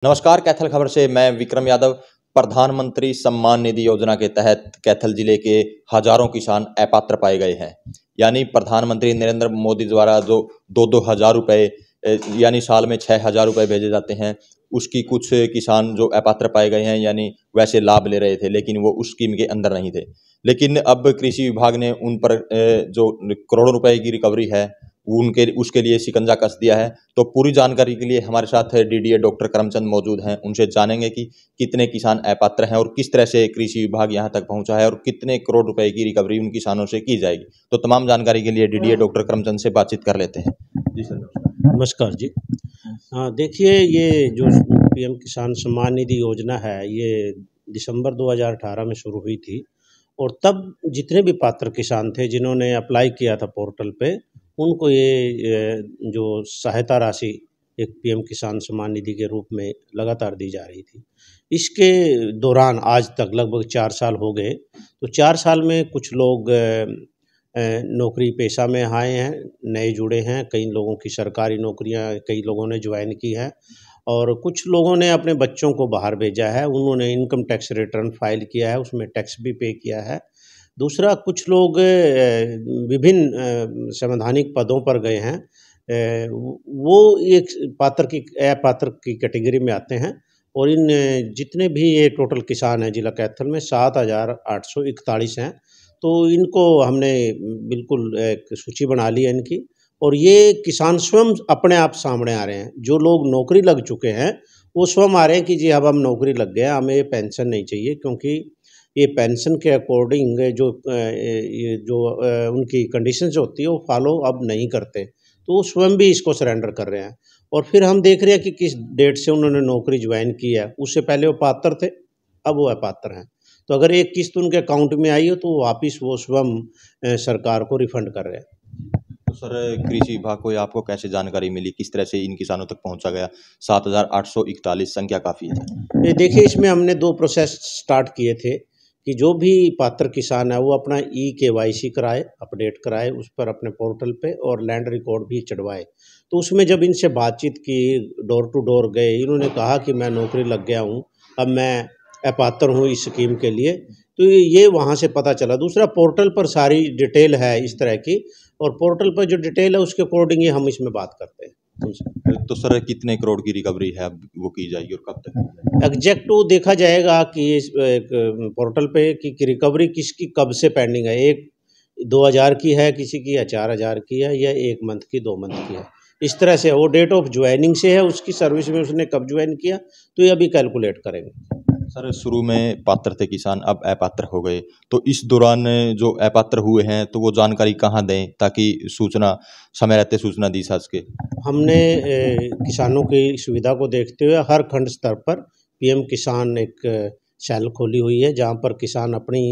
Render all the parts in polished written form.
नमस्कार। कैथल खबर से मैं विक्रम यादव। प्रधानमंत्री सम्मान निधि योजना के तहत कैथल जिले के हजारों किसान अपात्र पाए गए हैं। यानी प्रधानमंत्री नरेंद्र मोदी द्वारा जो 2-2 हज़ार रुपए यानी साल में 6 हज़ार रुपए भेजे जाते हैं, उसकी कुछ किसान जो अपात्र पाए गए हैं, यानी वैसे लाभ ले रहे थे लेकिन वो उस स्कीम के अंदर नहीं थे। लेकिन अब कृषि विभाग ने उन पर जो करोड़ों रुपए की रिकवरी है उनके उसके लिए शिकंजा कस दिया है। तो पूरी जानकारी के लिए हमारे साथ डीडीए डॉक्टर करमचंद मौजूद हैं। उनसे जानेंगे कि कितने किसान अपात्र हैं और किस तरह से कृषि विभाग यहां तक पहुंचा है और कितने करोड़ रुपए की रिकवरी उन किसानों से की जाएगी। तो तमाम जानकारी के लिए डीडीए डॉक्टर करमचंद से बातचीत कर लेते हैं। जी सर, नमस्कार जी। हाँ, देखिए, ये जो पीएम किसान सम्मान निधि योजना है, ये दिसंबर 2018 में शुरू हुई थी और तब जितने भी पात्र किसान थे जिन्होंने अप्लाई किया था पोर्टल पे, उनको ये जो सहायता राशि एक पीएम किसान सम्मान निधि के रूप में लगातार दी जा रही थी। इसके दौरान आज तक लगभग 4 साल हो गए। तो 4 साल में कुछ लोग नौकरी पेशा में आए हैं, नए जुड़े हैं, कई लोगों की सरकारी नौकरियां कई लोगों ने ज्वाइन की है और कुछ लोगों ने अपने बच्चों को बाहर भेजा है, उन्होंने इनकम टैक्स रिटर्न फाइल किया है, उसमें टैक्स भी पे किया है। दूसरा, कुछ लोग विभिन्न संवैधानिक पदों पर गए हैं, वो एक अपात्र की कैटेगरी में आते हैं और इन जितने भी ये टोटल किसान हैं जिला कैथल में 7,841 हैं। तो इनको हमने बिल्कुल एक सूची बना ली है इनकी, और ये किसान स्वयं अपने आप सामने आ रहे हैं। जो लोग नौकरी लग चुके हैं वो स्वयं आ रहे हैं कि जी अब हम नौकरी लग गए, हमें ये पेंशन नहीं चाहिए, क्योंकि ये पेंशन के अकॉर्डिंग जो उनकी कंडीशंस होती है वो फॉलो अब नहीं करते, तो वो स्वयं भी इसको सरेंडर कर रहे हैं। और फिर हम देख रहे हैं कि किस डेट से उन्होंने नौकरी ज्वाइन की है, उससे पहले वो पात्र थे, अब वो अपात्र हैं। तो अगर एक किस्त उनके अकाउंट में आई हो तो वापिस वो स्वयं सरकार को रिफंड कर रहे हैं। तो सर, कृषि विभाग को आपको कैसे जानकारी मिली, किस तरह से इन किसानों तक पहुंचा गया? 7,841 संख्या काफ़ी है। ये देखिए, इसमें हमने 2 प्रोसेस स्टार्ट किए थे कि जो भी पात्र किसान है वो अपना ई-केवाईसी कराए, अपडेट कराए उस पर अपने पोर्टल पे, और लैंड रिकॉर्ड भी चढ़वाए। तो उसमें जब इनसे बातचीत की, डोर टू डोर गए, इन्होंने कहा कि मैं नौकरी लग गया हूँ, अब मैं अपात्र हूँ इस स्कीम के लिए, तो ये वहाँ से पता चला। दूसरा, पोर्टल पर सारी डिटेल है इस तरह की, और पोर्टल पर जो डिटेल है उसके अकॉर्डिंग ही हम इसमें बात करते हैं उनसे। तो सर, कितने करोड़ की रिकवरी है अब वो की जाएगी और कब तक? एग्जैक्ट वो देखा जाएगा कि इस एक पोर्टल पे कि रिकवरी किसकी कब से पेंडिंग है। एक 2,000 की है किसी की, या 4,000 की है, या 1 मंथ की, 2 मंथ की है। इस तरह से वो डेट ऑफ ज्वाइनिंग से है, उसकी सर्विस में उसने कब ज्वाइन किया, तो ये अभी कैलकुलेट करेंगे। सर, शुरू में पात्र थे किसान, अब अपात्र हो गए, तो इस दौरान जो अपात्र हुए हैं तो वो जानकारी कहाँ दें ताकि सूचना समय रहते सूचना दी जा सके? हमने किसानों की सुविधा को देखते हुए हर खंड स्तर पर पीएम किसान एक सेल खोली हुई है, जहाँ पर किसान अपनी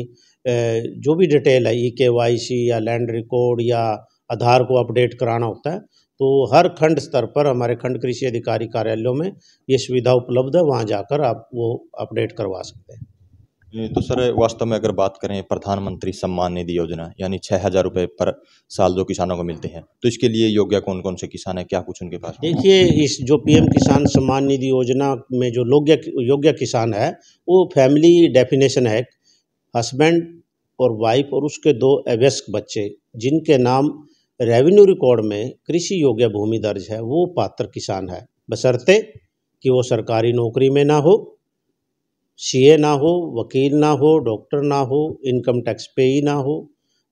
जो भी डिटेल है, ई-केवाईसी या लैंड रिकॉर्ड या आधार को अपडेट कराना होता है, तो हर खंड स्तर पर हमारे खंड कृषि अधिकारी कार्यालयों में ये सुविधा उपलब्ध है, वहाँ जाकर आप वो अपडेट करवा सकते हैं। तो सर, वास्तव में अगर बात करें प्रधानमंत्री सम्मान निधि योजना यानी 6 हज़ार रुपये पर साल जो किसानों को मिलते हैं, तो इसके लिए योग्य कौन कौन से किसान हैं, क्या कुछ उनके पास? देखिए, इस जो पीएम किसान सम्मान निधि योजना में जो योग्य किसान है, वो फैमिली डेफिनेशन है, हस्बैंड और वाइफ और उसके 2 अवयस्क बच्चे, जिनके नाम रेवेन्यू रिकॉर्ड में कृषि योग्य भूमि दर्ज है, वो पात्र किसान है, बशर्ते कि वो सरकारी नौकरी में ना हो, सीए ना हो, वकील ना हो, डॉक्टर ना हो, इनकम टैक्स पेई ना हो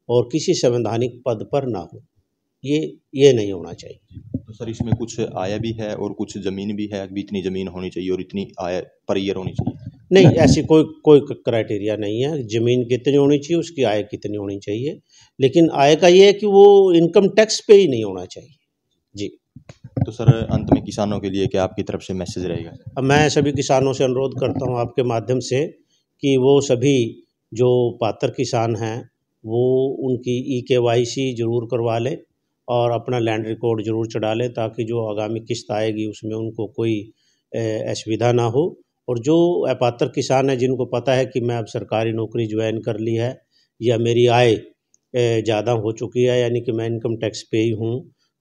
और किसी संवैधानिक पद पर ना हो। ये नहीं होना चाहिए। तो सर, इसमें कुछ आय भी है और कुछ ज़मीन भी है, भी इतनी ज़मीन होनी चाहिए और इतनी आय पर ईयर होनी चाहिए? नहीं, ऐसी कोई क्राइटेरिया नहीं है। ज़मीन कितनी होनी चाहिए, उसकी आय कितनी होनी चाहिए, लेकिन आय का ये है कि वो इनकम टैक्स पे ही नहीं होना चाहिए। जी। तो सर, अंत में किसानों के लिए क्या आपकी तरफ से मैसेज रहेगा? अब मैं सभी किसानों से अनुरोध करता हूँ आपके माध्यम से कि वो सभी जो पात्र किसान हैं वो उनकी ई-केवाईसी ज़रूर करवा लें और अपना लैंड रिकॉर्ड ज़रूर चढ़ा लें, ताकि जो आगामी किस्त आएगी उसमें उनको कोई असुविधा ना हो। और जो अपात्र किसान हैं जिनको पता है कि मैं अब सरकारी नौकरी ज्वाइन कर ली है या मेरी आय ज़्यादा हो चुकी है, यानी कि मैं इनकम टैक्स पेई हूँ,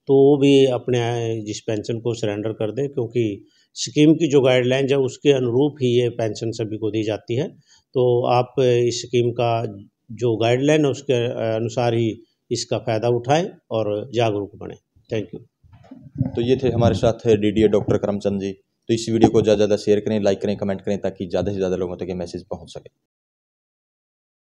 तो वो भी अपने जिस पेंशन को सरेंडर कर दें, क्योंकि स्कीम की जो गाइडलाइंस है उसके अनुरूप ही ये पेंशन सभी को दी जाती है। तो आप इस स्कीम का जो गाइडलाइन है उसके अनुसार ही इसका फ़ायदा उठाएं और जागरूक बनें। Thank you. तो ये थे हमारे साथ डीडीए डॉक्टर करमचंद जी। तो इस वीडियो को ज़्यादा से ज़्यादा शेयर करें, लाइक करें, कमेंट करें ताकि ज़्यादा से ज़्यादा लोगों तक ये मैसेज पहुंच सके।